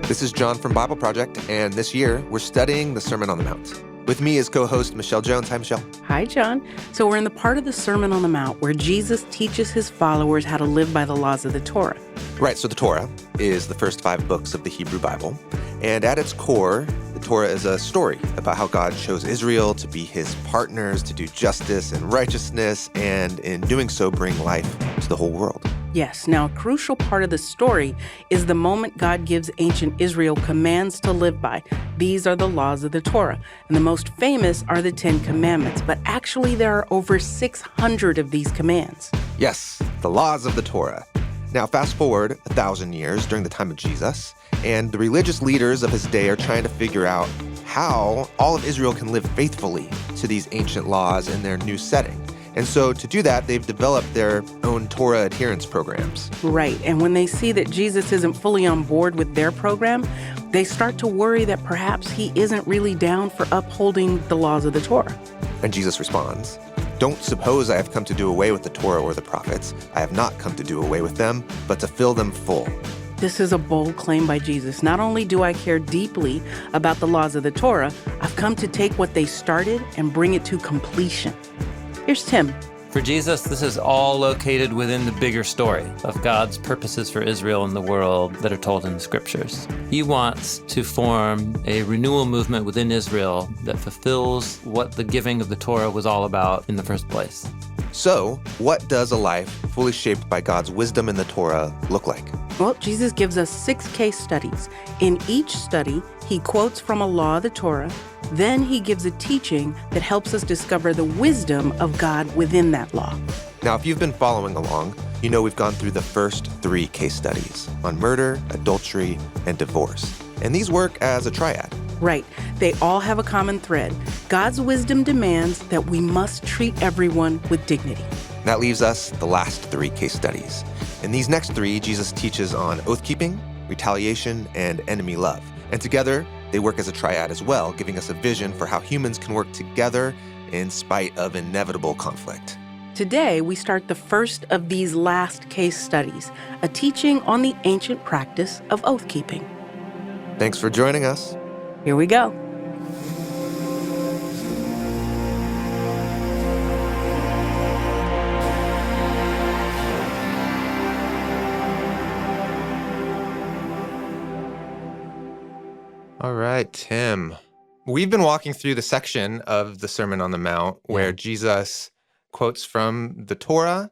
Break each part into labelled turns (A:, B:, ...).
A: This is Jon from BibleProject, and this year we're studying the Sermon on the Mount. With me is co-host Michelle Jones. Hi, Michelle.
B: Hi, Jon. So we're in the part of the Sermon on the Mount where Jesus teaches his followers how to live by the laws of the Torah.
A: Right, so the Torah is the first 5 books of the Hebrew Bible, and at its core, the Torah is a story about how God chose Israel to be his partners, to do justice and righteousness, and in doing so, bring life to the whole world.
B: Yes. Now, a crucial part of the story is the moment God gives ancient Israel commands to live by. These are the laws of the Torah. And the most famous are the 10 Commandments. But actually, there are over 600 of these commands.
A: Yes, the laws of the Torah. Now, fast forward 1,000 years during the time of Jesus, and the religious leaders of his day are trying to figure out how all of Israel can live faithfully to these ancient laws in their new setting. And so to do that, they've developed their own Torah adherence programs.
B: Right. And when they see that Jesus isn't fully on board with their program, they start to worry that perhaps he isn't really down for upholding the laws of the Torah.
A: And Jesus responds, "Don't suppose I have come to do away with the Torah or the prophets. I have not come to do away with them, but to fill them full."
B: This is a bold claim by Jesus. Not only do I care deeply about the laws of the Torah, I've come to take what they started and bring it to completion. Here's Tim.
C: For Jesus, this is all located within the bigger story of God's purposes for Israel and the world that are told in the scriptures. He wants to form a renewal movement within Israel that fulfills what the giving of the Torah was all about in the first place.
A: So, what does a life fully shaped by God's wisdom in the Torah look like?
B: Well, Jesus gives us 6 case studies. In each study, he quotes from a law of the Torah. Then he gives a teaching that helps us discover the wisdom of God within that law.
A: Now, if you've been following along, you know we've gone through the first 3 case studies on murder, adultery, and divorce. And these work as a triad.
B: Right. They all have a common thread. God's wisdom demands that we must treat everyone with dignity.
A: That leaves us the last 3 case studies. In these next 3, Jesus teaches on oath-keeping, retaliation, and enemy love. And together, they work as a triad as well, giving us a vision for how humans can work together in spite of inevitable conflict.
B: Today, we start the first of these last case studies, a teaching on the ancient practice of oath-keeping.
A: Thanks for joining us.
B: Here we go.
A: All right, Tim. We've been walking through the section of the Sermon on the Mount where Jesus quotes from the Torah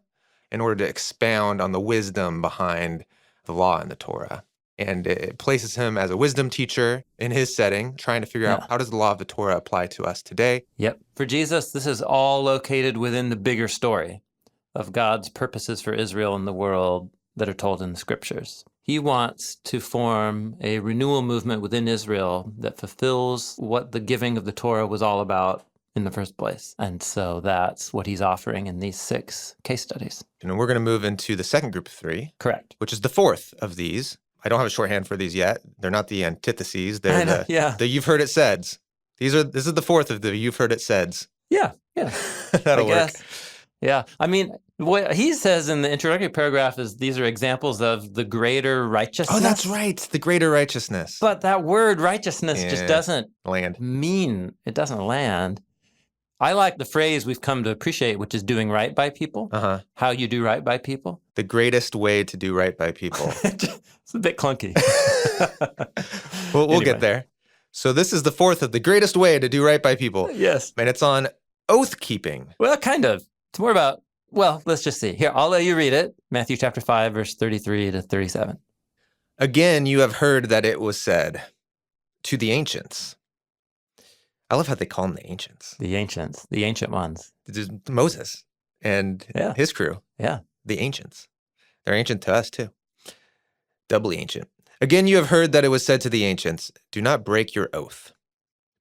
A: in order to expound on the wisdom behind the law in the Torah. And it places him as a wisdom teacher in his setting, trying to figure out how does the law of the Torah apply to us today.
C: Yep. For Jesus, this is all located within the bigger story of God's purposes for Israel and the world that are told in the scriptures. He wants to form a renewal movement within Israel that fulfills what the giving of the Torah was all about in the first place. And so that's what he's offering in these 6 case studies.
A: And we're going to move into the second group of 3.
C: Correct.
A: Which is the 4th of these. I don't have a shorthand for these yet. They're not the antitheses. They're the you've heard it said's. This is the 4th of the you've heard it said's.
C: Yeah.
A: That'll work.
C: Yeah. I mean, what he says in the introductory paragraph is these are examples of the greater righteousness.
A: Oh, that's right. The greater righteousness.
C: But that word righteousness just doesn't
A: land.
C: It doesn't land. I like the phrase we've come to appreciate, which is doing right by people. How you do right by people.
A: The greatest way to do right by people.
C: It's a bit clunky.
A: We'll get there. So this is the 4th of the greatest way to do right by people.
C: Yes.
A: And it's on oath-keeping.
C: Well, kind of. It's more about, let's just see. Here, I'll let you read it. Matthew chapter 5, verse 33 to 37.
A: Again, you have heard that it was said to the ancients. I love how they call them the ancients.
C: The ancient ones.
A: Moses and his crew.
C: Yeah.
A: The ancients. They're ancient to us too. Doubly ancient. Again, you have heard that it was said to the ancients, do not break your oath,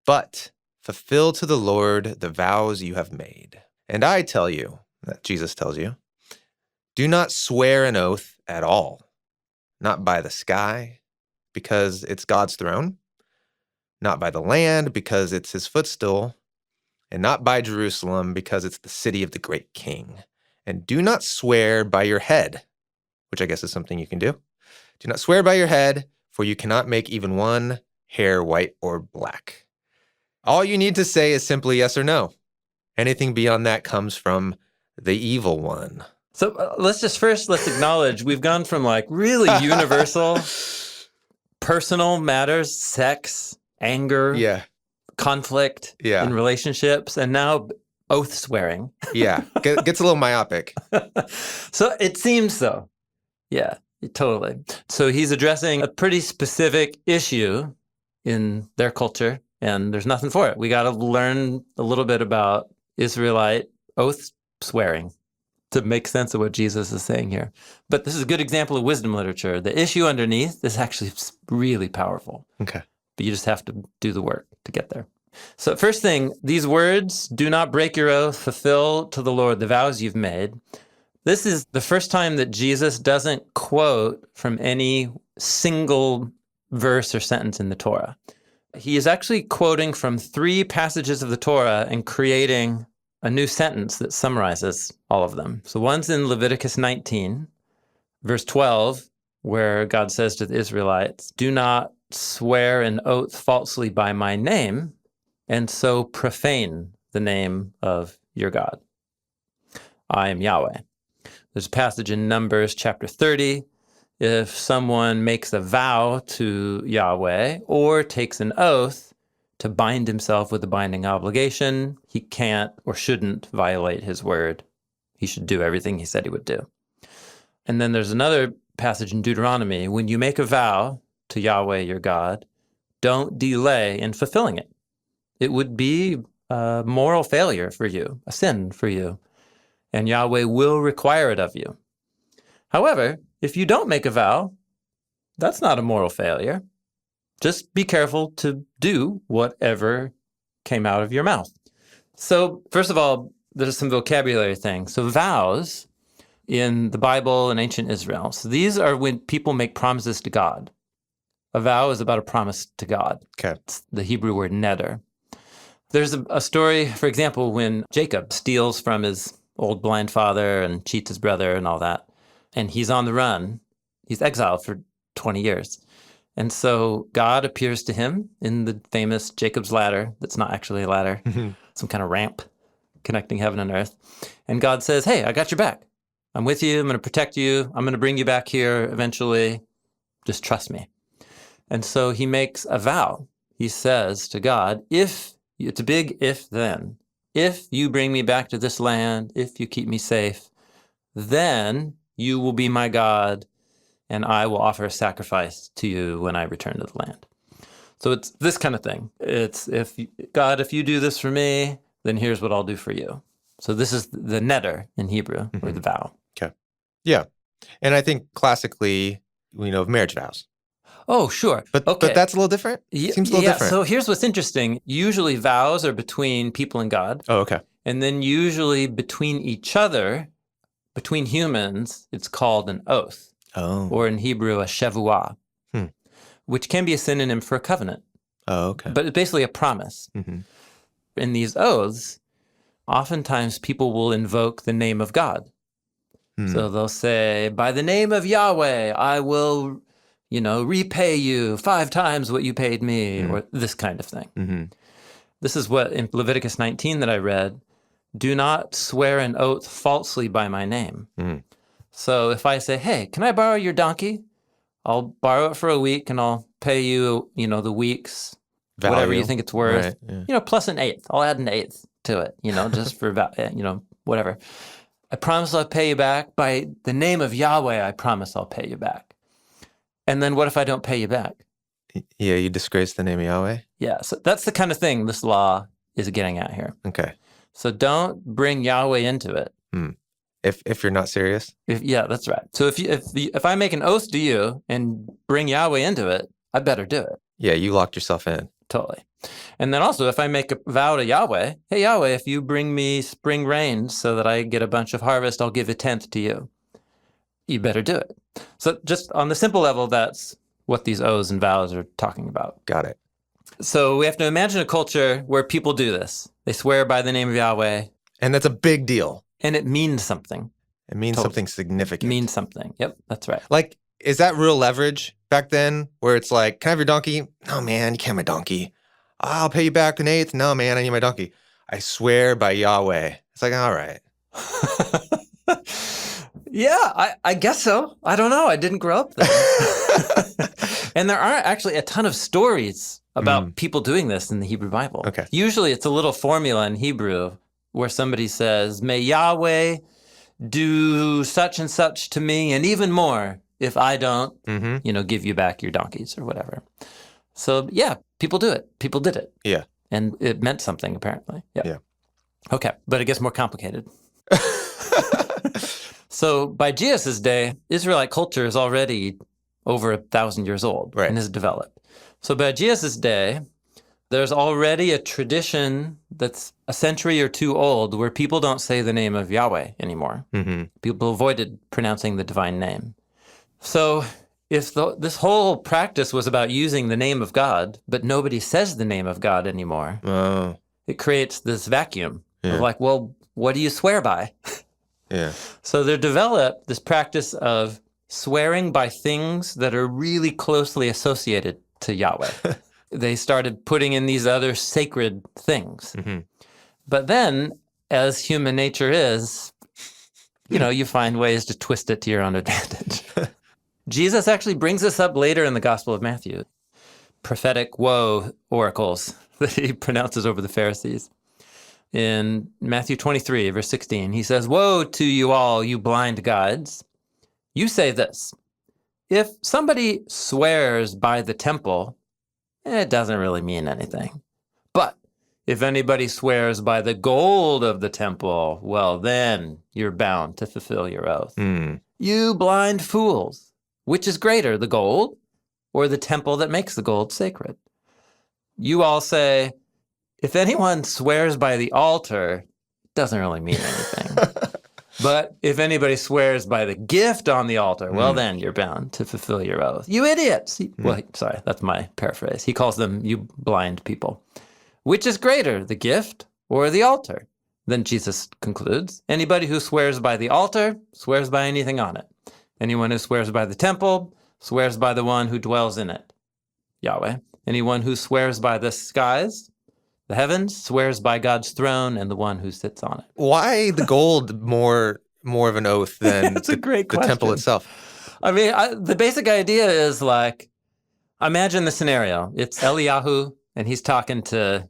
A: but fulfill to the Lord the vows you have made. And I tell you, that Jesus tells you, do not swear an oath at all, not by the sky, because it's God's throne, not by the land, because it's his footstool, and not by Jerusalem, because it's the city of the great king. And do not swear by your head, which I guess is something you can do. Do not swear by your head, for you cannot make even one hair white or black. All you need to say is simply yes or no. Anything beyond that comes from the evil one.
C: So let's acknowledge we've gone from like really universal personal matters, sex, anger, conflict in relationships, and now oath swearing.
A: Gets a little myopic.
C: So it seems so. Yeah, totally. So he's addressing a pretty specific issue in their culture, and there's nothing for it. We got to learn a little bit about Israelite oath swearing to make sense of what Jesus is saying here. But this is a good example of wisdom literature. The issue underneath is actually really powerful.
A: Okay.
C: But you just have to do the work to get there. So first thing, these words, do not break your oath, fulfill to the Lord the vows you've made. This is the first time that Jesus doesn't quote from any single verse or sentence in the Torah. He is actually quoting from 3 passages of the Torah and creating a new sentence that summarizes all of them. So one's in Leviticus 19, verse 12, where God says to the Israelites, do not swear an oath falsely by my name, and so profane the name of your God. I am Yahweh. There's a passage in Numbers chapter 30. If someone makes a vow to Yahweh or takes an oath to bind himself with a binding obligation, he can't or shouldn't violate his word. He should do everything he said he would do. And then there's another passage in Deuteronomy. When you make a vow to Yahweh your God, don't delay in fulfilling it. It would be a moral failure for you, a sin for you, and Yahweh will require it of you. However, if you don't make a vow, that's not a moral failure. Just be careful to do whatever came out of your mouth. So first of all, there's some vocabulary things. So vows in the Bible and ancient Israel. So these are when people make promises to God. A vow is about a promise to God.
A: Okay.
C: It's the Hebrew word neder. There's a story, for example, when Jacob steals from his old blind father and cheats his brother and all that, and he's on the run. He's exiled for 20 years. And so God appears to him in the famous Jacob's ladder. That's not actually a ladder, some kind of ramp connecting heaven and earth. And God says, hey, I got your back. I'm with you. I'm going to protect you. I'm going to bring you back here eventually. Just trust me. And so he makes a vow. He says to God, it's a big if then. If you bring me back to this land, if you keep me safe, then you will be my God, and I will offer a sacrifice to you when I return to the land. So it's this kind of thing. It's, if you do this for me, then here's what I'll do for you. So this is the neder in Hebrew, or the vow.
A: Okay. Yeah. And I think classically, we know of marriage vows.
C: Oh, sure.
A: But that's a little different? Seems a little different.
C: So here's what's interesting. Usually vows are between people and God.
A: Oh, okay.
C: And then usually between each other, between humans, it's called an oath.
A: Oh.
C: Or in Hebrew, a shevuah, which can be a synonym for a covenant.
A: Oh, okay.
C: But it's basically a promise.
A: Mm-hmm.
C: In these oaths, oftentimes people will invoke the name of God. So they'll say, by the name of Yahweh, I will, repay you 5 times what you paid me, or this kind of thing.
A: Mm-hmm.
C: This is what in Leviticus 19 that I read, do not swear an oath falsely by my name. Mm-hmm. So if I say, hey, can I borrow your donkey? I'll borrow it for a week and I'll pay you, the week's value, whatever you think it's worth,
A: right, yeah.
C: Plus an 1/8. I'll add an 1/8 to it, just for, whatever. I promise I'll pay you back. By the name of Yahweh, I promise I'll pay you back. And then what if I don't pay you back?
A: Yeah, you disgrace the name of Yahweh?
C: Yeah, so that's the kind of thing this law is getting at here.
A: Okay.
C: So don't bring Yahweh into it.
A: If you're not serious?
C: Yeah, that's right. So if I make an oath to you and bring Yahweh into it, I better do it.
A: Yeah, you locked yourself in.
C: Totally. And then also, if I make a vow to Yahweh, hey, Yahweh, if you bring me spring rain so that I get a bunch of harvest, I'll give 1/10 to you. You better do it. So just on the simple level, that's what these oaths and vows are talking about.
A: Got it.
C: So we have to imagine a culture where people do this. They swear by the name of Yahweh.
A: And that's a big deal.
C: And it means something.
A: It means something significant.
C: It means something. Yep, that's right.
A: Like, Is that real leverage back then where it's like, can I have your donkey? No, man, you can't have my donkey. I'll pay you back an eighth. No, man, I need my donkey. I swear by Yahweh. It's like, all right.
C: Yeah, I guess so. I don't know. I didn't grow up there. And there are actually a ton of stories about people doing this in the Hebrew Bible.
A: Okay.
C: Usually it's a little formula in Hebrew where somebody says, may Yahweh do such and such to me and even more if I don't, give you back your donkeys or whatever. So yeah, people do it. People did it.
A: Yeah.
C: And it meant something apparently.
A: Yeah.
C: Okay, but it gets more complicated. So by Jesus' day, Israelite culture is already over 1,000 years old and has developed. So by Jesus' day, there's already a tradition that's a century or two old where people don't say the name of Yahweh anymore. People avoided pronouncing the divine name. So if this whole practice was about using the name of God, but nobody says the name of God anymore, it creates this vacuum of like, well, what do you swear by? So they developed this practice of swearing by things that are really closely associated to Yahweh. They started putting in these other sacred things. But then, as human nature is, you find ways to twist it to your own advantage. Jesus actually brings this up later in the Gospel of Matthew. Prophetic woe oracles that he pronounces over the Pharisees. In Matthew 23, verse 16, he says, woe to you all, you blind guides. You say this, if somebody swears by the temple, it doesn't really mean anything. But if anybody swears by the gold of the temple, well, then you're bound to fulfill your oath. You blind fools, which is greater, the gold or the temple that makes the gold sacred? You all say, if anyone swears by the altar, it doesn't really mean anything. But if anybody swears by the gift on the altar, well, then you're bound to fulfill your oath. You idiots. Well, sorry, that's my paraphrase. He calls them, you blind people. Which is greater, the gift or the altar? Then Jesus concludes, anybody who swears by the altar swears by anything on it. Anyone who swears by the temple swears by the one who dwells in it, Yahweh. Anyone who swears by the skies, the heavens, swears by God's throne and the one who sits on it.
A: Why the gold more of an oath than
C: That's a great question.
A: The temple itself?
C: I mean, the basic idea is like, imagine the scenario. It's Eliyahu, and he's talking to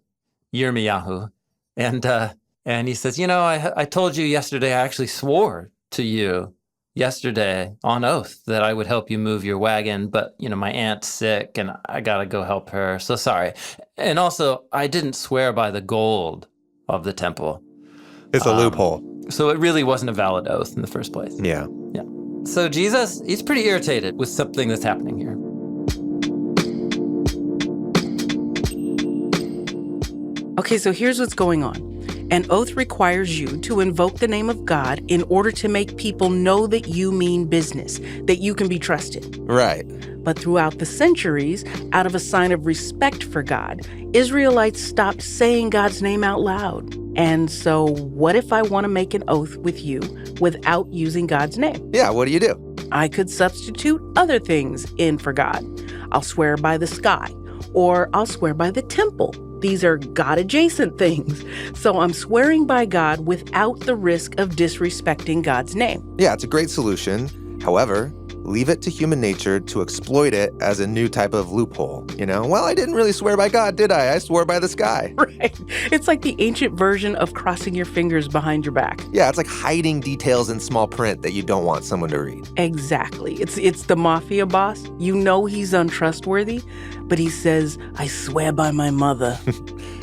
C: Yirmiyahu, and he says, I told you yesterday, I actually swore to you yesterday on oath that I would help you move your wagon, but, my aunt's sick and I got to go help her. So sorry. And also, I didn't swear by the gold of the temple.
A: It's a loophole.
C: So it really wasn't a valid oath in the first place.
A: Yeah.
C: So Jesus, he's pretty irritated with something that's happening here.
B: Okay, so here's what's going on. An oath requires you to invoke the name of God in order to make people know that you mean business, that you can be trusted.
A: Right.
B: But throughout the centuries, out of a sign of respect for God, Israelites stopped saying God's name out loud. And so what if I want to make an oath with you without using God's name?
A: Yeah, what do you do?
B: I could substitute other things in for God. I'll swear by the sky, or I'll swear by the temple. These are God-adjacent things. So I'm swearing by God without the risk of disrespecting God's name.
A: Yeah, it's a great solution. However, leave it to human nature to exploit it as a new type of loophole. Well, I didn't really swear by God, did I? I swore by the sky.
B: Right. It's like the ancient version of crossing your fingers behind your back.
A: Yeah, it's like hiding details in small print that you don't want someone to read.
B: Exactly. It's the mafia boss. You know he's untrustworthy, but he says, I swear by my mother.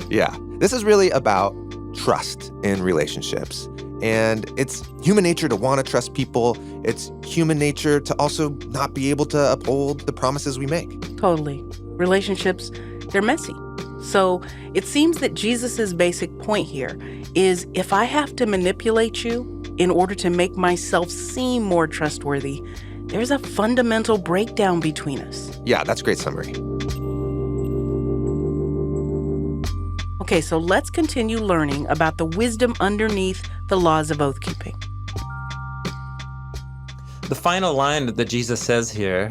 A: Yeah, this is really about trust in relationships. And it's human nature to want to trust people. It's human nature to also not be able to uphold the promises we make.
B: Totally. Relationships, they're messy. So it seems that Jesus's basic point here is if I have to manipulate you in order to make myself seem more trustworthy, there's a fundamental breakdown between us.
A: Yeah, that's a great summary.
B: Okay, so let's continue learning about the wisdom underneath the laws of oath-keeping.
C: The final line that Jesus says here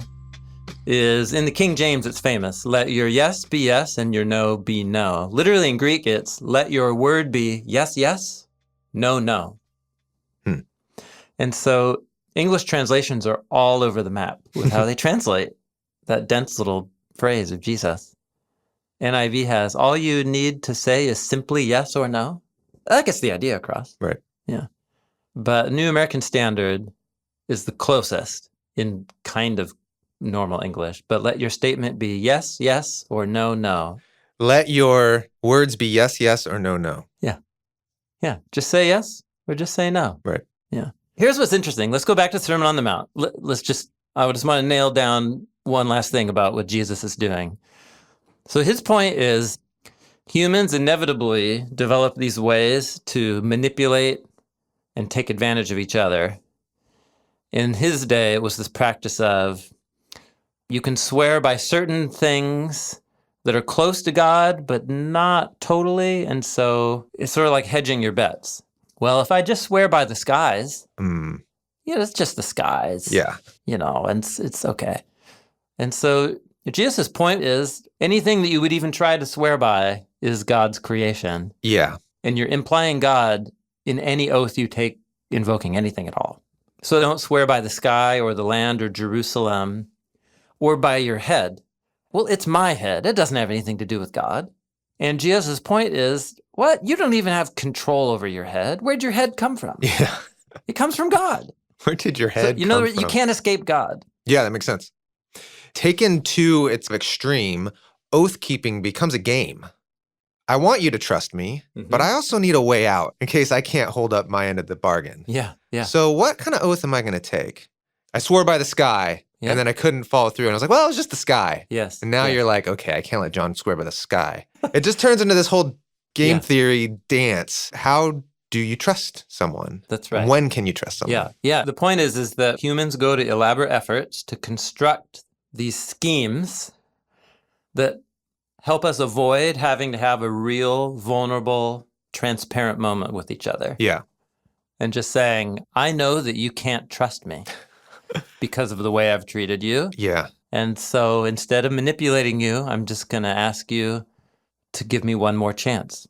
C: is, in the King James, it's famous. Let your yes be yes and your no be no. Literally in Greek, it's let your word be yes, yes, no, no. And so English translations are all over the map with how they translate that dense little phrase of Jesus. NIV has, all you need to say is simply yes or no. That gets the idea across.
A: Right.
C: Yeah. But New American Standard is the closest in kind of normal English. But let your statement be yes, yes, or no, no.
A: Let your words be yes, yes, or no, no.
C: Yeah. Yeah. Just say yes or just say no.
A: Right.
C: Yeah. Here's what's interesting. Let's go back to the Sermon on the Mount. I just want to nail down one last thing about what Jesus is doing. So his point is humans inevitably develop these ways to manipulate and take advantage of each other. In his day, it was this practice of you can swear by certain things that are close to God, but not totally. And so it's sort of like hedging your bets. Well, if I just swear by the skies, it's just the skies.
A: Yeah.
C: And it's okay. And so Jesus' point is anything that you would even try to swear by is God's creation.
A: Yeah.
C: And you're implying God in any oath you take, invoking anything at all. So don't swear by the sky or the land or Jerusalem or by your head. Well, it's my head. It doesn't have anything to do with God. And Jesus' point is, what? You don't even have control over your head. Where'd your head come from?
A: Yeah.
C: It comes from God.
A: Where did your head
C: come from? You can't escape God.
A: Yeah, that makes sense. Taken to its extreme, oath-keeping becomes a game. I want you to trust me, but I also need a way out in case I can't hold up my end of the bargain.
C: Yeah, yeah.
A: So what kind of oath am I going to take? I swore by the sky, and then I couldn't follow through. And I was like, well, it was just the sky.
C: Yes.
A: And now you're like, okay, I can't let Jon swear by the sky. It just turns into this whole game theory dance. How do you trust someone?
C: That's right.
A: When can you trust someone?
C: Yeah. The point is that humans go to elaborate efforts to construct these schemes that help us avoid having to have a real, vulnerable, transparent moment with each other.
A: Yeah.
C: And just saying, I know that you can't trust me because of the way I've treated you.
A: Yeah.
C: And so instead of manipulating you, I'm just going to ask you to give me one more chance.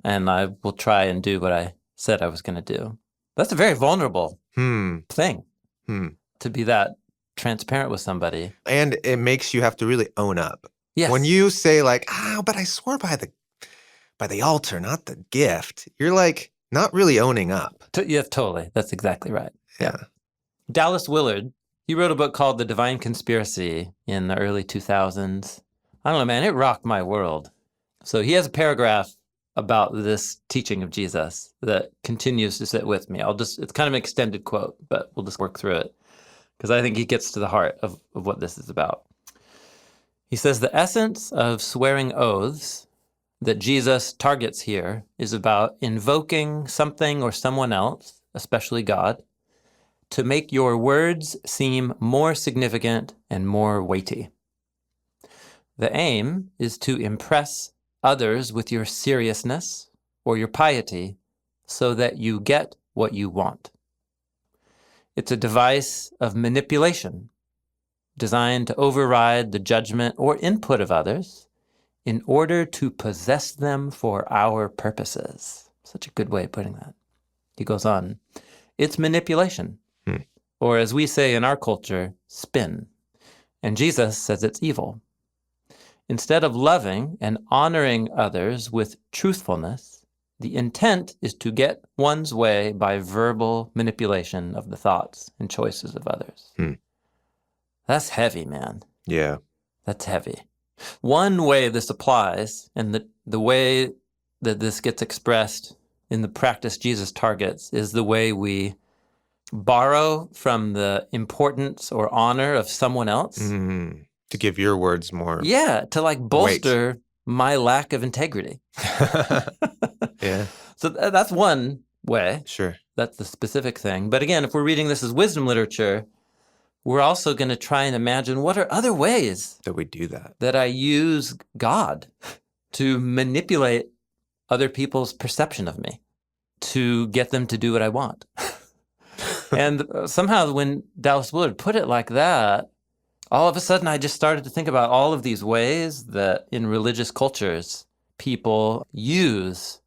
C: And I will try and do what I said I was going to do. That's a very vulnerable thing to be that transparent with somebody.
A: And it makes you have to really own up.
C: Yes.
A: When you say like, but I swore by the altar, not the gift, you're like not really owning up.
C: Yeah, totally. That's exactly right.
A: Yeah.
C: Dallas Willard, he wrote a book called The Divine Conspiracy in the early 2000s. I don't know, man, it rocked my world. So he has a paragraph about this teaching of Jesus that continues to sit with me. It's kind of an extended quote, but we'll just work through it because I think he gets to the heart of what this is about. He says, the essence of swearing oaths that Jesus targets here is about invoking something or someone else, especially God, to make your words seem more significant and more weighty. The aim is to impress others with your seriousness or your piety so that you get what you want. It's a device of manipulation designed to override the judgment or input of others in order to possess them for our purposes. Such a good way of putting that. He goes on, it's manipulation, or as we say in our culture, spin. And Jesus says it's evil. Instead of loving and honoring others with truthfulness, the intent is to get one's way by verbal manipulation of the thoughts and choices of others. That's heavy, man.
A: Yeah.
C: That's heavy. One way this applies, and the way that this gets expressed in the practice Jesus targets, is the way we borrow from the importance or honor of someone else.
A: To give your words more.
C: Yeah, to like bolster my lack of integrity.
A: Yeah.
C: So that's one way.
A: Sure.
C: That's the specific thing. But again, if we're reading this as wisdom literature, we're also going to try and imagine what are other ways
A: that we do that
C: I use God to manipulate other people's perception of me, to get them to do what I want. And somehow when Dallas Willard put it like that, all of a sudden I just started to think about all of these ways that in religious cultures, people use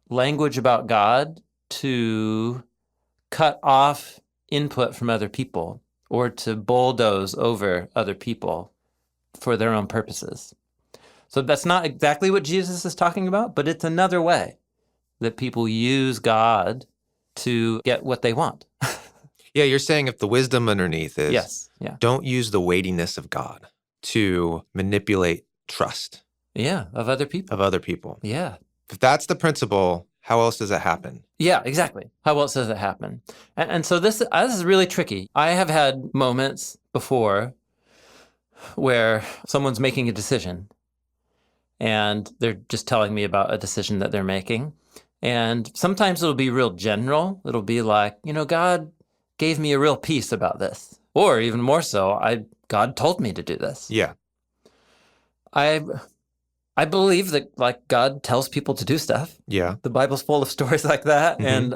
C: language about God to cut off input from other people or to bulldoze over other people for their own purposes. So that's not exactly what Jesus is talking about, but it's another way that people use God to get what they want.
A: Yeah, you're saying if the wisdom underneath is
C: Yes. Yeah.
A: don't use the weightiness of God to manipulate trust
C: Yeah. Of other people.
A: of other people.
C: Yeah.
A: If that's the principle, how else does it happen?
C: Yeah, exactly. How else does it happen? And so this is really tricky. I have had moments before where someone's making a decision and they're just telling me about a decision that they're making. And sometimes it'll be real general. It'll be like, God gave me a real peace about this. Or even more so, God told me to do this.
A: Yeah.
C: I believe that like God tells people to do stuff.
A: Yeah.
C: The Bible's full of stories like that.
A: Mhm.
C: And,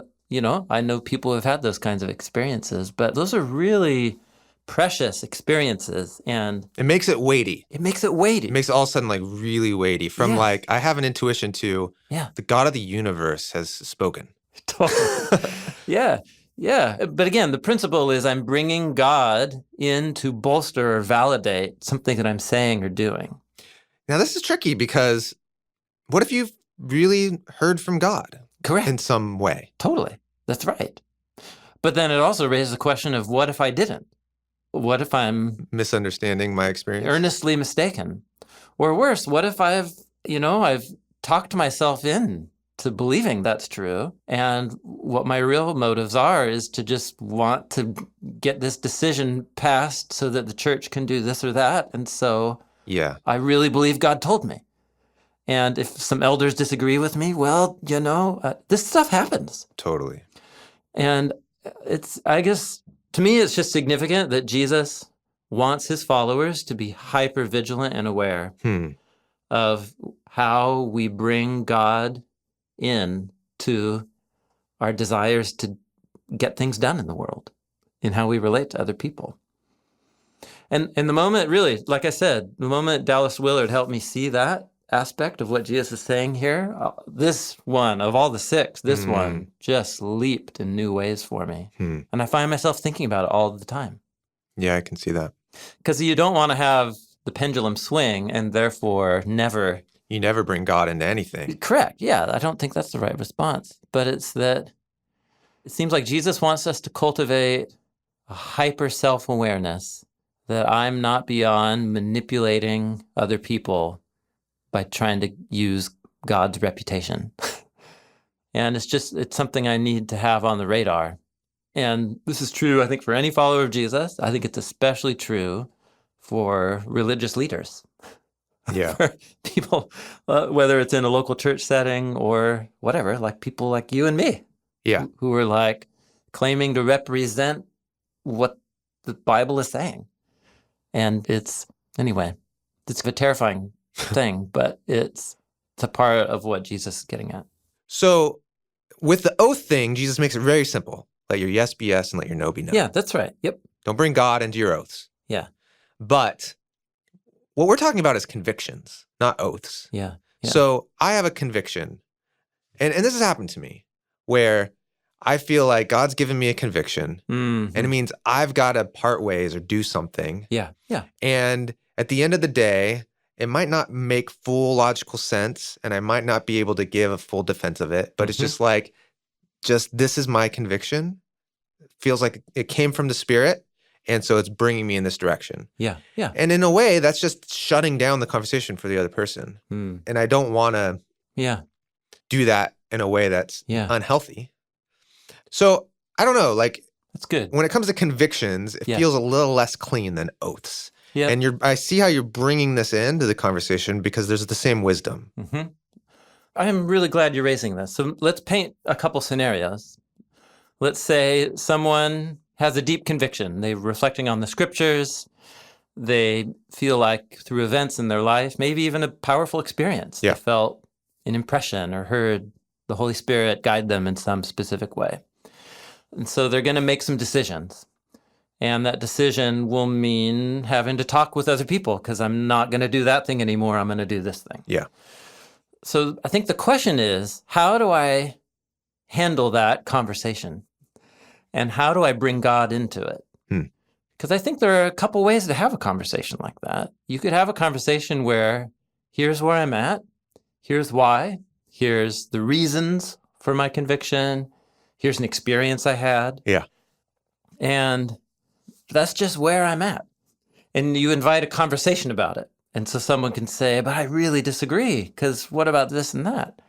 C: I know people who have had those kinds of experiences, but those are really precious experiences. And
A: It makes it weighty.
C: it makes it weighty.
A: It makes it all of a sudden like really weighty from
C: Yes.
A: like, I have an intuition to
C: Yeah.
A: the God of the universe has spoken.
C: Totally. Yeah. Yeah. But again, the principle is I'm bringing God in to bolster or validate something that I'm saying or doing.
A: Now, this is tricky because what if you've really heard from God
C: Correct.
A: in some way?
C: Totally. That's right. But then it also raises the question of what if I didn't? What if I'm
A: Misunderstanding my experience?
C: earnestly mistaken? Or worse, what if I've talked myself in to believing that's true, and what my real motives are is to just want to get this decision passed so that the church can do this or that, and so
A: Yeah.
C: I really believe God told me. And if some elders disagree with me, well, this stuff happens.
A: Totally.
C: And I guess, to me, it's just significant that Jesus wants his followers to be hyper vigilant and aware of how we bring God in to our desires to get things done in the world, in how we relate to other people. And the moment, really, like I said, the moment Dallas Willard helped me see that aspect of what Jesus is saying here, this one, of all the six, this one just leaped in new ways for me. And I find myself thinking about it all the time.
A: Yeah, I can see that.
C: Because you don't want to have the pendulum swing and therefore never...
A: You never bring God into anything.
C: Correct. Yeah, I don't think that's the right response. But it's that it seems like Jesus wants us to cultivate a hyper self-awareness that I'm not beyond manipulating other people by trying to use God's reputation. And it's something I need to have on the radar. And this is true, I think, for any follower of Jesus. I think it's especially true for religious leaders.
A: Yeah.
C: For people, whether it's in a local church setting or whatever, like people like you and me.
A: Yeah.
C: Who are like claiming to represent what the Bible is saying. And it's a terrifying thing, but it's a part of what Jesus is getting at.
A: So with the oath thing, Jesus makes it very simple. Let your yes be yes and let your no be no.
C: Yeah, that's right. Yep.
A: Don't bring God into your oaths.
C: Yeah.
A: But what we're talking about is convictions, not oaths.
C: Yeah.
A: So I have a conviction, and this has happened to me, where I feel like God's given me a conviction, and it means I've got to part ways or do something.
C: Yeah. Yeah.
A: And at the end of the day, it might not make full logical sense, and I might not be able to give a full defense of it, but it's just like, this is my conviction. It feels like it came from the Spirit, and so it's bringing me in this direction.
C: Yeah. Yeah.
A: And in a way, that's just shutting down the conversation for the other person. And I don't want to do that in a way that's unhealthy. So I don't know, like,
C: that's good.
A: When it comes to convictions, it feels a little less clean than oaths.
C: Yeah.
A: And I see how you're bringing this into the conversation because there's the same wisdom.
C: I'm really glad you're raising this. So let's paint a couple scenarios. Let's say someone has a deep conviction. They're reflecting on the scriptures. They feel like through events in their life, maybe even a powerful experience, they felt an impression or heard the Holy Spirit guide them in some specific way. And so they're going to make some decisions. And that decision will mean having to talk with other people because I'm not going to do that thing anymore. I'm going to do this thing.
A: Yeah.
C: So I think the question is, how do I handle that conversation? And how do I bring God into it? Because I think there are a couple ways to have a conversation like that. You could have a conversation where here's where I'm at, here's why, here's the reasons for my conviction, here's an experience I had.
A: Yeah.
C: And that's just where I'm at. And you invite a conversation about it. And so someone can say, but I really disagree, because what about this and that?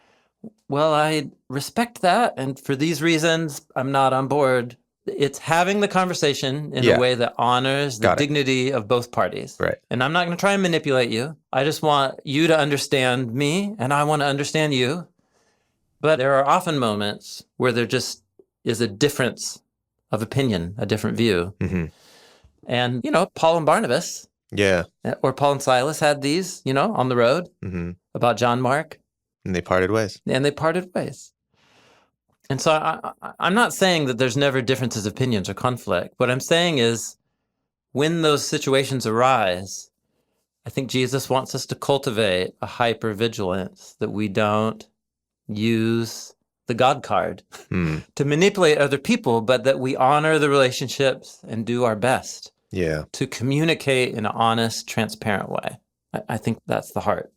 C: Well, I respect that. And for these reasons, I'm not on board. It's having the conversation in a way that honors the dignity of both parties.
A: Right.
C: And I'm not going to try and manipulate you. I just want you to understand me, and I want to understand you. But there are often moments where there just is a difference of opinion, a different view.
A: Mm-hmm.
C: And, Paul and Barnabas, or Paul and Silas had these, on the road about John Mark.
A: And they parted ways.
C: And so I'm not saying that there's never differences of opinions or conflict. What I'm saying is when those situations arise, I think Jesus wants us to cultivate a hypervigilance that we don't use the God card to manipulate other people, but that we honor the relationships and do our best to communicate in an honest, transparent way. I think that's the heart.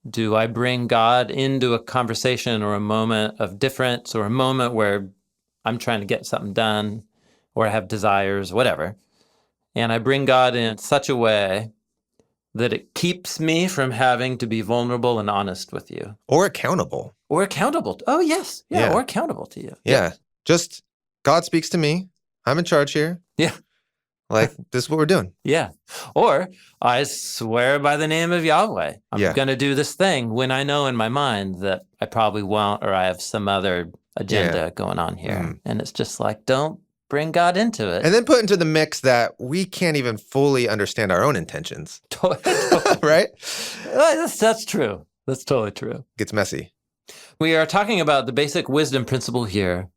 C: Do I bring God into a conversation or a moment of difference or a moment where I'm trying to get something done or I have desires, whatever, and I bring God in such a way that it keeps me from having to be vulnerable and honest with you.
A: Or accountable.
C: Oh, yes. Yeah, or accountable to you.
A: Yeah. Just God speaks to me. I'm in charge here.
C: Yeah.
A: Like, this is what we're doing.
C: Yeah. Or I swear by the name of Yahweh, I'm going to do this thing when I know in my mind that I probably won't, or I have some other agenda going on here. And it's just like, don't bring God into it.
A: And then put into the mix that we can't even fully understand our own intentions. Right?
C: That's true. That's totally true.
A: Gets messy.
C: We are talking about the basic wisdom principle here.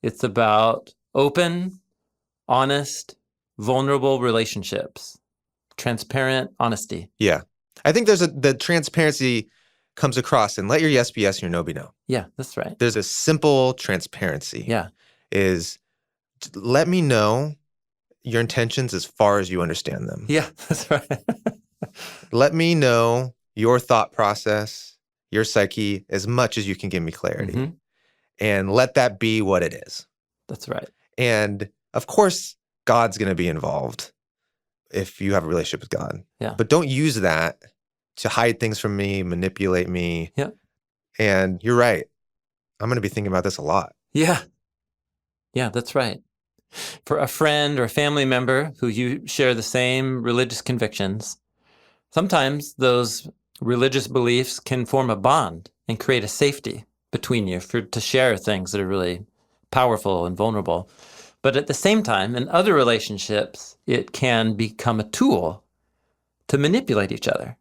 C: It's about open, honest, vulnerable relationships, transparent honesty.
A: Yeah. I think the transparency comes across and let your yes be yes and your no be no.
C: Yeah, that's right.
A: There's a simple transparency.
C: Yeah.
A: Is let me know your intentions as far as you understand them.
C: Yeah, that's right.
A: Let me know your thought process, your psyche, as much as you can give me clarity. And let that be what it is.
C: That's right.
A: And of course, God's going to be involved if you have a relationship with God.
C: Yeah.
A: But don't use that to hide things from me, manipulate me.
C: Yeah.
A: And you're right. I'm going to be thinking about this a lot.
C: Yeah. Yeah, that's right. For a friend or a family member who you share the same religious convictions, sometimes those religious beliefs can form a bond and create a safety between you to share things that are really powerful and vulnerable. But at the same time, in other relationships, it can become a tool to manipulate each other.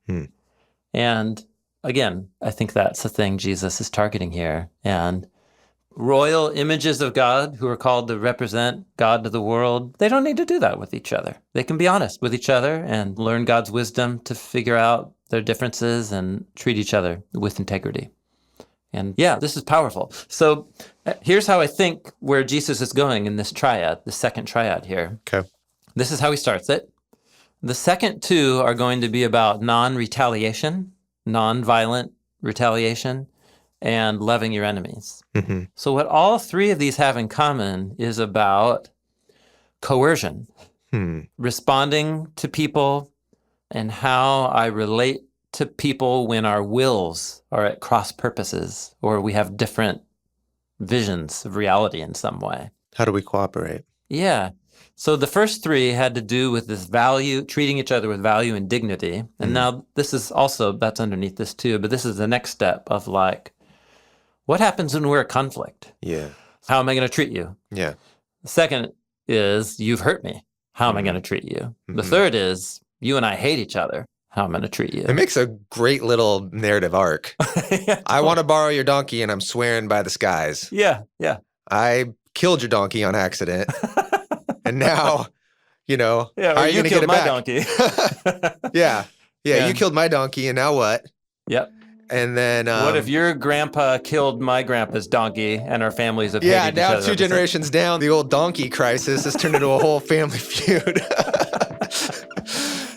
C: And again, I think that's the thing Jesus is targeting here. And royal images of God who are called to represent God to the world, they don't need to do that with each other. They can be honest with each other and learn God's wisdom to figure out their differences and treat each other with integrity. And yeah, this is powerful. So here's how I think where Jesus is going in this triad, the second triad here.
A: Okay.
C: This is how he starts it. The second two are going to be about non-retaliation, non-violent retaliation, and loving your enemies. So what all three of these have in common is about coercion, responding to people, and how I relate to people when our wills are at cross purposes or we have different visions of reality in some way.
A: How do we cooperate?
C: Yeah. So the first three had to do with this value, treating each other with value and dignity. And now this is also, that's underneath this too, but this is the next step of like, what happens when we're at conflict?
A: Yeah.
C: How am I going to treat you?
A: Yeah.
C: The second is, you've hurt me. How am I going to treat you? The third is, you and I hate each other. How I'm going to treat you.
A: It makes a great little narrative arc. I want to borrow your donkey and I'm swearing by the skies.
C: Yeah, yeah.
A: I killed your donkey on accident. And now, how
C: or
A: are you going to get it
C: my
A: back?
C: donkey.
A: Yeah,
C: Yeah.
A: you killed my donkey, and now what?
C: Yep.
A: And then
C: What if your grandpa killed my grandpa's donkey and our families have hated each
A: now
C: other
A: 2
C: ever since?
A: generations down, the old donkey crisis has turned into a whole family feud.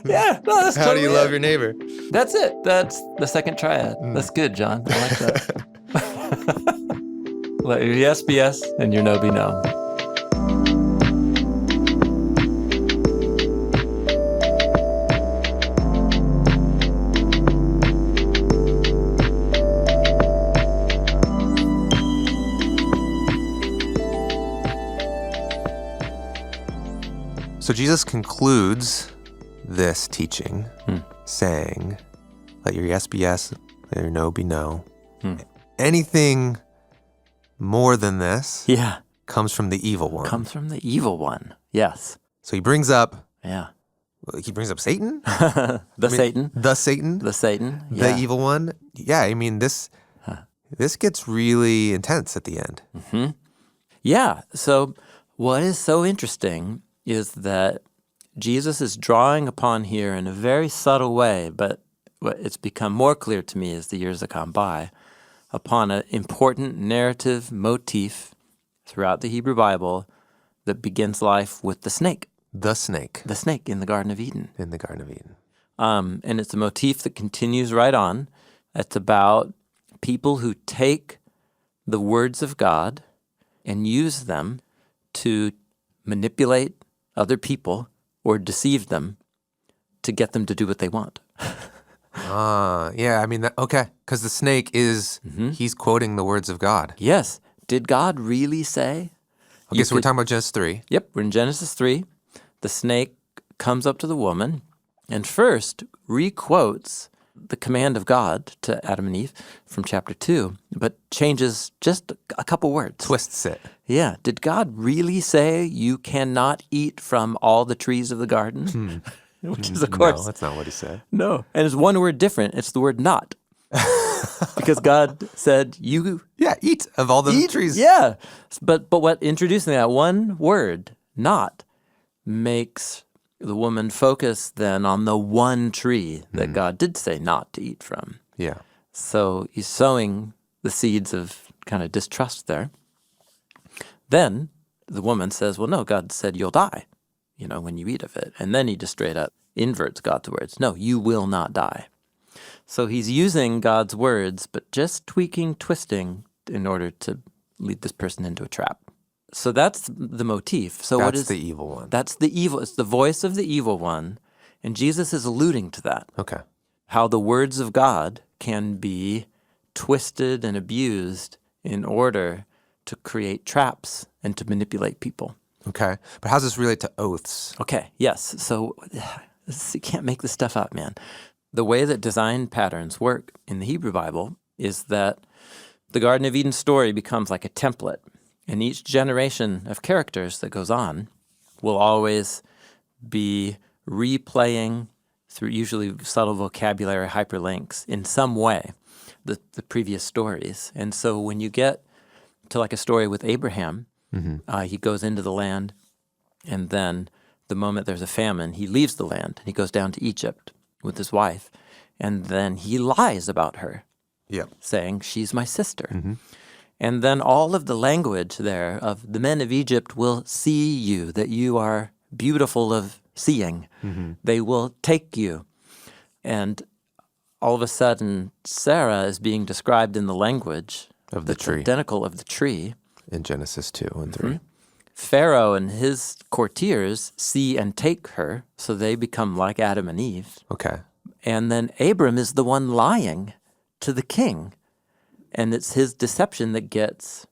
C: Yeah, no, that's
A: How do you
C: totally
A: love
C: it.
A: your neighbor?
C: That's it. That's the second triad. That's good, Jon. I like that. Let your yes be yes and your no be no.
A: So Jesus concludes this teaching saying, let your yes be yes, let your no be no. Anything more than this comes from the evil one.
C: Comes from the evil one. Yes.
A: So he brings up Satan?
C: Satan.
A: The Satan?
C: The Satan.
A: The evil one? Yeah, I mean, this gets really intense at the end.
C: Mm-hmm. Yeah. So what is so interesting is that Jesus is drawing upon here in a very subtle way, but it's become more clear to me as the years have gone by, upon an important narrative motif throughout the Hebrew Bible that begins life with the snake.
A: The snake.
C: The snake in the Garden of Eden.
A: In the Garden of Eden.
C: And it's a motif that continues right on. It's about people who take the words of God and use them to manipulate other people or deceive them to get them to do what they want.
A: Yeah, I mean, okay, because the snake is, he's quoting the words of God.
C: Yes. Did God really say?
A: Okay, so we're talking about Genesis 3.
C: Yep, we're in Genesis 3. The snake comes up to the woman and first re-quotes the command of God to Adam and Eve from chapter 2, but changes just a couple words.
A: Twists it.
C: Yeah. Did God really say you cannot eat from all the trees of the garden? Which is, of course.
A: No, that's not what he said.
C: No. And it's one word different. It's the word not. Because God said you...
A: Yeah, eat of all the trees.
C: Yeah. But what introducing that one word, not, makes the woman focus then on the one tree that God did say not to eat from.
A: Yeah.
C: So he's sowing the seeds of kind of distrust there. Then the woman says, well, no, God said you'll die, when you eat of it. And then he just straight up inverts God's words. No, you will not die. So he's using God's words, but just tweaking, twisting in order to lead this person into a trap. So that's the motif. So
A: that's the evil one.
C: That's the evil. It's the voice of the evil one. And Jesus is alluding to that.
A: Okay.
C: How the words of God can be twisted and abused in order to create traps and to manipulate people.
A: Okay. But how does this relate to oaths?
C: Okay, yes. So you can't make this stuff up, man. The way that design patterns work in the Hebrew Bible is that the Garden of Eden story becomes like a template. And each generation of characters that goes on will always be replaying through usually subtle vocabulary hyperlinks in some way the previous stories. And so when you get to like a story with Abraham, he goes into the land, and then the moment there's a famine, he leaves the land and he goes down to Egypt with his wife. And then he lies about her, saying, she's my sister. And then all of the language there of the men of Egypt will see you, that you are beautiful of seeing. They will take you. And all of a sudden, Sarah is being described in the language
A: of the tree,
C: identical of the tree.
A: In Genesis 2 and 3.
C: Pharaoh and his courtiers see and take her, so they become like Adam and Eve.
A: Okay.
C: And then Abram is the one lying to the king. And it's his deception that gets,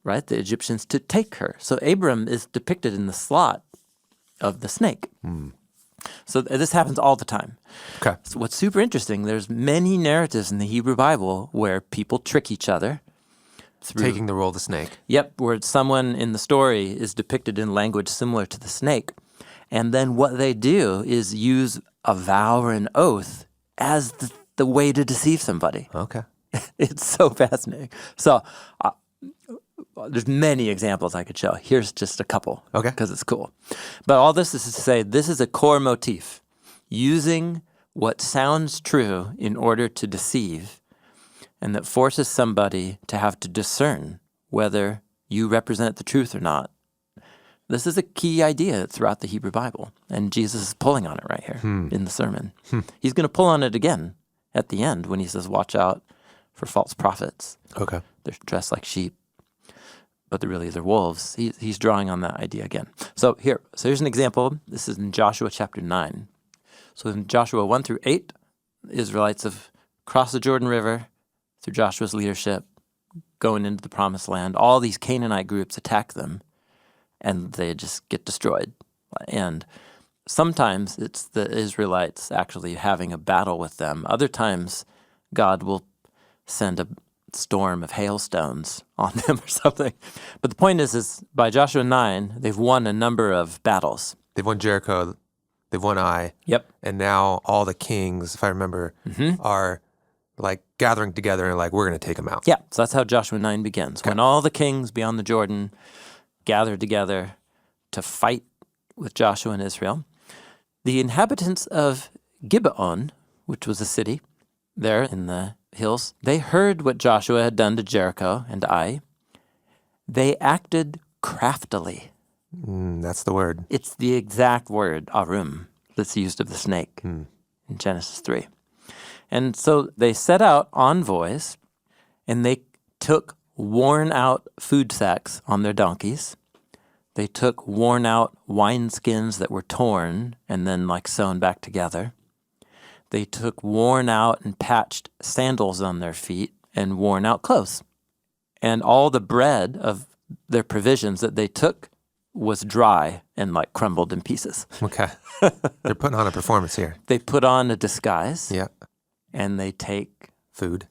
C: the Egyptians to take her. So Abram is depicted in the slot of the snake. So this happens all the time.
A: Okay.
C: So what's super interesting, there's many narratives in the Hebrew Bible where people trick each other.
A: Taking the role of the snake.
C: Yep, where someone in the story is depicted in language similar to the snake. And then what they do is use a vow or an oath as the way to deceive somebody.
A: Okay.
C: It's so fascinating. So there's many examples I could show. Here's just a couple.
A: Okay.
C: Because it's cool. But all this is to say, this is a core motif. Using what sounds true in order to deceive, and that forces somebody to have to discern whether you represent the truth or not. This is a key idea throughout the Hebrew Bible, and Jesus is pulling on it right here in the sermon. He's going to pull on it again at the end when he says, watch out for false prophets.
A: Okay.
C: They're dressed like sheep, but they're wolves. He's drawing on that idea again. So here's an example. This is in Joshua chapter 9. So in Joshua 1 through 8, the Israelites have crossed the Jordan River through Joshua's leadership, going into the promised land. All these Canaanite groups attack them, and they just get destroyed. And sometimes it's the Israelites actually having a battle with them. Other times, God will send a storm of hailstones on them or something. But the point is by Joshua 9, they've won a number of battles.
A: They've won Jericho. They've won Ai.
C: Yep.
A: And now all the kings, if I remember, are like gathering together and like, we're going to take them out.
C: Yeah, so that's how Joshua 9 begins.
A: Okay.
C: When all the kings beyond the Jordan gathered together to fight with Joshua and Israel, the inhabitants of Gibeon, which was a city there in the hills, they heard what Joshua had done to Jericho and Ai. They acted craftily.
A: That's the word.
C: It's the exact word, arum, that's used of the snake in Genesis 3. And so they set out envoys, and they took worn-out food sacks on their donkeys. They took worn-out wineskins that were torn and then like sewn back together. They took worn-out and patched sandals on their feet and worn-out clothes. And all the bread of their provisions that they took was dry and like crumbled in pieces.
A: Okay. They're putting on a performance here.
C: They put on a disguise.
A: Yeah.
C: And they take
A: food.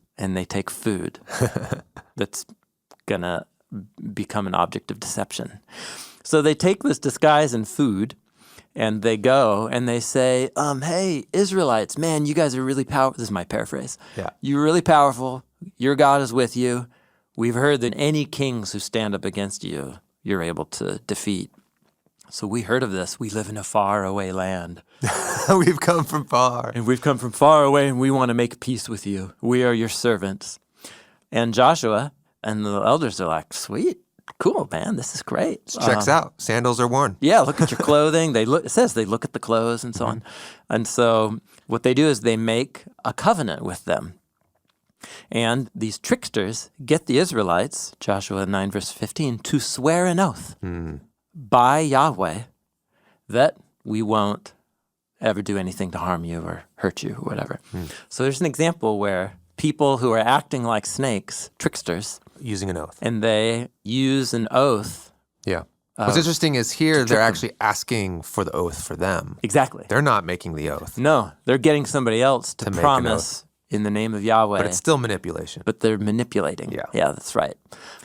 C: That's going to become an object of deception. So they take this disguise and food, and they go and they say, hey, Israelites, man, you guys are really powerful. This is my paraphrase.
A: Yeah.
C: You're really powerful. Your God is with you. We've heard that any kings who stand up against you, you're able to defeat. So we heard of this. We live in a faraway land.
A: We've come from far.
C: And we've come from far away, and we want to make peace with you. We are your servants. And Joshua and the elders are like, sweet, cool, man, this is great.
A: Checks out. Sandals are worn.
C: Yeah, look at your clothing. It says they look at the clothes and so on. And so what they do is they make a covenant with them. And these tricksters get the Israelites, Joshua 9, verse 15, to swear an oath by Yahweh that we won't ever do anything to harm you or hurt you or whatever. So there's an example where people who are acting like snakes, tricksters,
A: using an oath.
C: And they use an oath.
A: Yeah. What's interesting is here they're actually asking for the oath for them.
C: Exactly.
A: They're not making the oath.
C: No, they're getting somebody else to promise in the name of Yahweh.
A: But it's still manipulation.
C: But they're manipulating.
A: Yeah.
C: Yeah, that's right.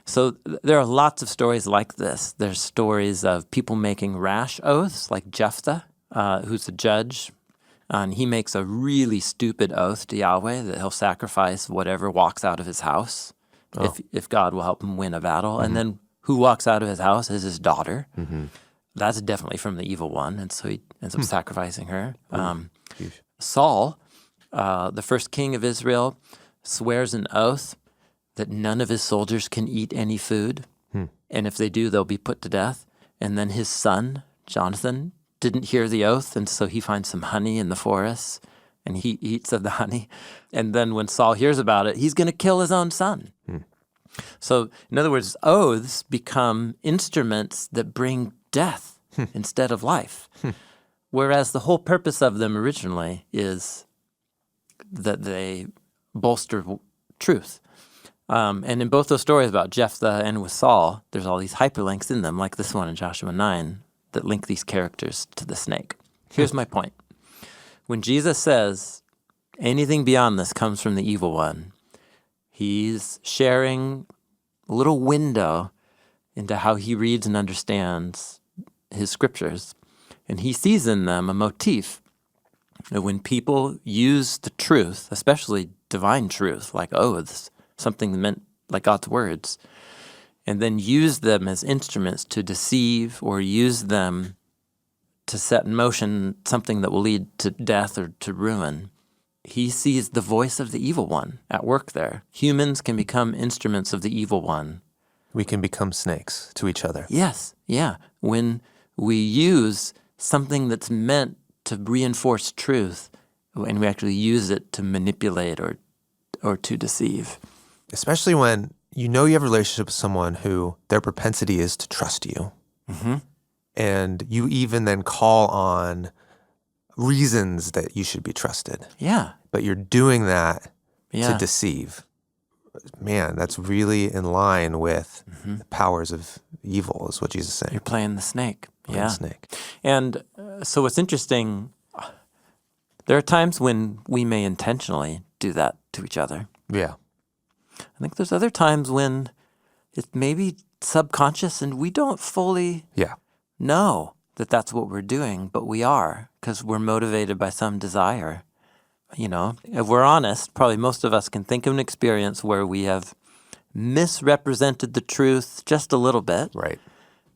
C: So there are lots of stories like this. There's stories of people making rash oaths, like Jephthah, who's a judge. And he makes a really stupid oath to Yahweh that he'll sacrifice whatever walks out of his house if God will help him win a battle. And then who walks out of his house is his daughter. That's definitely from the evil one. And so he ends up sacrificing her. Saul, the first king of Israel, swears an oath that none of his soldiers can eat any food. And if they do, they'll be put to death. And then his son, Jonathan, didn't hear the oath, and so he finds some honey in the forest, and he eats of the honey. And then when Saul hears about it, he's going to kill his own son. So, in other words, oaths become instruments that bring death instead of life, whereas the whole purpose of them originally is that they bolster truth. And in both those stories about Jephthah and with Saul, there's all these hyperlinks in them, like this one in Joshua 9, that link these characters to the snake. Here's my point. When Jesus says anything beyond this comes from the evil one, he's sharing a little window into how he reads and understands his scriptures. And he sees in them a motif that when people use the truth, especially divine truth, like oaths, something meant like God's words, and then use them as instruments to deceive or use them to set in motion something that will lead to death or to ruin, he sees the voice of the evil one at work there. Humans can become instruments of the evil one.
A: We can become snakes to each other.
C: Yes, yeah. When we use something that's meant to reinforce truth, and we actually use it to manipulate or to deceive.
A: Especially when you know you have a relationship with someone who their propensity is to trust you.
C: Mm-hmm.
A: And you even then call on reasons that you should be trusted.
C: Yeah.
A: But you're doing that
C: Yeah.
A: to deceive. Man, that's really in line with the powers of evil, is what Jesus is saying.
C: You're playing the snake.
A: Playing
C: Yeah.
A: the snake.
C: And so what's interesting, there are times when we may intentionally do that to each other.
A: Yeah.
C: I think there's other times when it's maybe subconscious and we don't fully
A: Yeah.
C: know that that's what we're doing, but we are because we're motivated by some desire. You know, if we're honest, probably most of us can think of an experience where we have misrepresented the truth just a little bit
A: Right.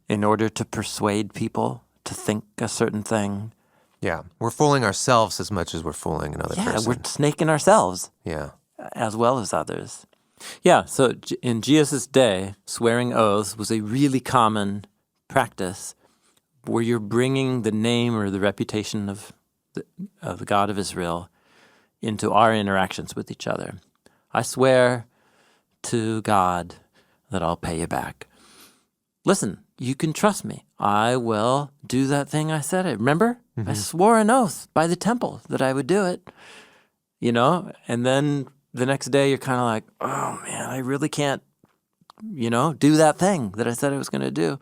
C: in order to persuade people to think a certain thing.
A: Yeah. We're fooling ourselves as much as we're fooling another
C: Yeah,
A: person.
C: we're snaking ourselves
A: Yeah.
C: as well as others. Yeah, so in Jesus' day, swearing oaths was a really common practice where you're bringing the name or the reputation of the God of Israel into our interactions with each other. I swear to God that I'll pay you back. Listen, you can trust me. I will do that thing I said. Remember? I swore an oath by the temple that I would do it. You know? And then the next day you're kind of like, oh man, I really can't, do that thing that I said I was going to do.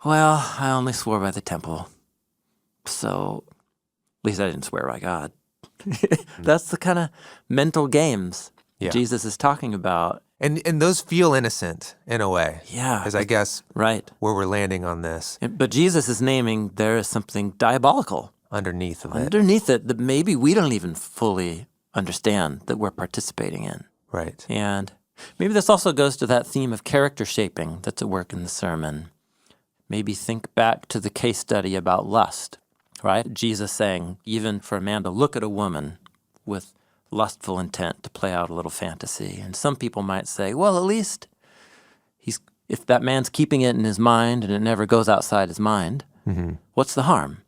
C: Well, I only swore by the temple. So at least I didn't swear by God. That's the kind of mental games Jesus is talking about.
A: And those feel innocent in a way.
C: Yeah.
A: As I guess
C: Right.
A: where we're landing on this.
C: But Jesus is naming there is something diabolical
A: Underneath of it.
C: underneath it that maybe we don't even fully understand that we're participating in.
A: Right.
C: And maybe this also goes to that theme of character shaping that's at work in the sermon. Maybe think back to the case study about lust, right? Jesus saying, even for a man to look at a woman with lustful intent to play out a little fantasy. And some people might say, well, at least if that man's keeping it in his mind and it never goes outside his mind, what's the harm?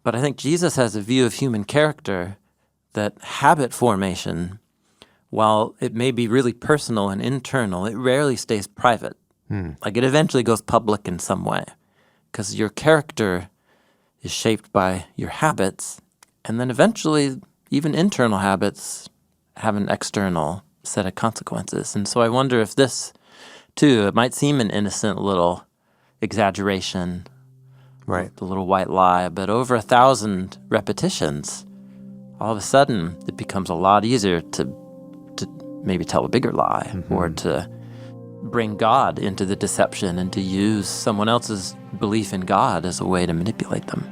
C: But I think Jesus has a view of human character that habit formation, while it may be really personal and internal, it rarely stays private. Like it eventually goes public in some way because your character is shaped by your habits, and then eventually even internal habits have an external set of consequences. And so I wonder if this, too, it might seem an innocent little exaggeration,
A: Right.
C: the little white lie, but over 1,000 repetitions, all of a sudden it becomes a lot easier to maybe tell a bigger lie or to bring God into the deception and to use someone else's belief in God as a way to manipulate them.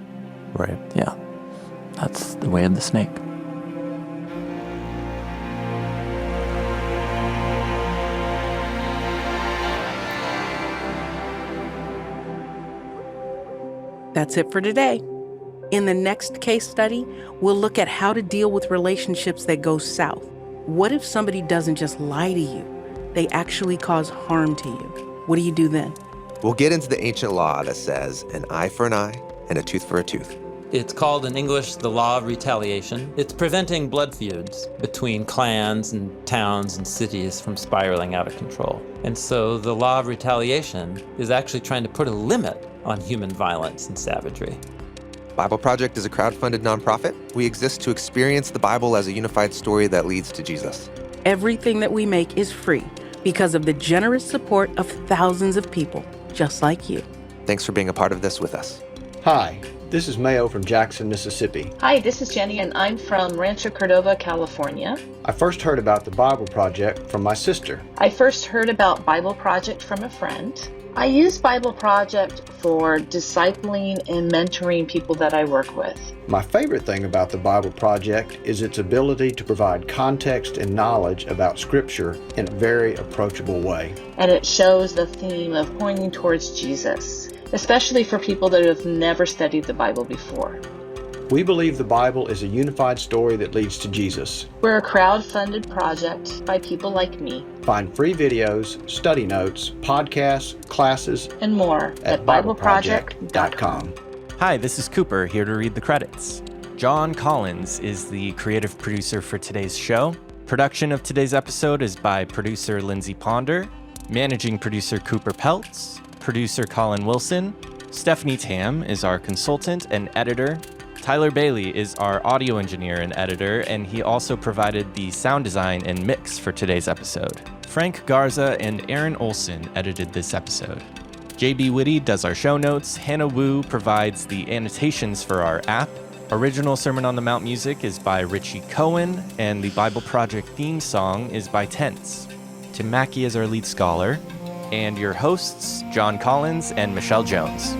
A: Right.
C: Yeah, that's the way of the snake.
B: That's it for today. In the next case study, we'll look at how to deal with relationships that go south. What if somebody doesn't just lie to you? They actually cause harm to you. What do you do then?
A: We'll get into the ancient law that says an eye for an eye and a tooth for a tooth.
C: It's called in English the law of retaliation. It's preventing blood feuds between clans and towns and cities from spiraling out of control. And so the law of retaliation is actually trying to put a limit on human violence and savagery.
A: BibleProject is a crowdfunded nonprofit. We exist to experience the Bible as a unified story that leads to Jesus.
B: Everything that we make is free because of the generous support of thousands of people just like you.
A: Thanks for being a part of this with us.
D: Hi, this is Mayo from Jackson, Mississippi.
E: Hi, this is Jenny, and I'm from Rancho Cordova, California.
D: I first heard about the Bible Project from my sister.
E: I first heard about Bible Project from a friend. I use Bible Project for discipling and mentoring people that I work with.
D: My favorite thing about the Bible Project is its ability to provide context and knowledge about Scripture in a very approachable way.
E: And it shows the theme of pointing towards Jesus, especially for people that have never studied the Bible before.
D: We believe the Bible is a unified story that leads to Jesus.
E: We're a crowd-funded project by people like me.
D: Find free videos, study notes, podcasts, classes,
E: and more at BibleProject.com.
F: Hi, this is Cooper, here to read the credits. Jon Collins is the creative producer for today's show. Production of today's episode is by producer Lindsey Ponder, managing producer Cooper Peltz, producer Colin Wilson. Stephanie Tam is our consultant and editor. Tyler Bailey is our audio engineer and editor, and he also provided the sound design and mix for today's episode. Frank Garza and Aaron Olsen edited this episode. JB Witty does our show notes. Hannah Wu provides the annotations for our app. Original Sermon on the Mount music is by Richie Cohen, and the Bible Project theme song is by Tense. Tim Mackie is our lead scholar, and your hosts, Jon Collins and Michelle Jones.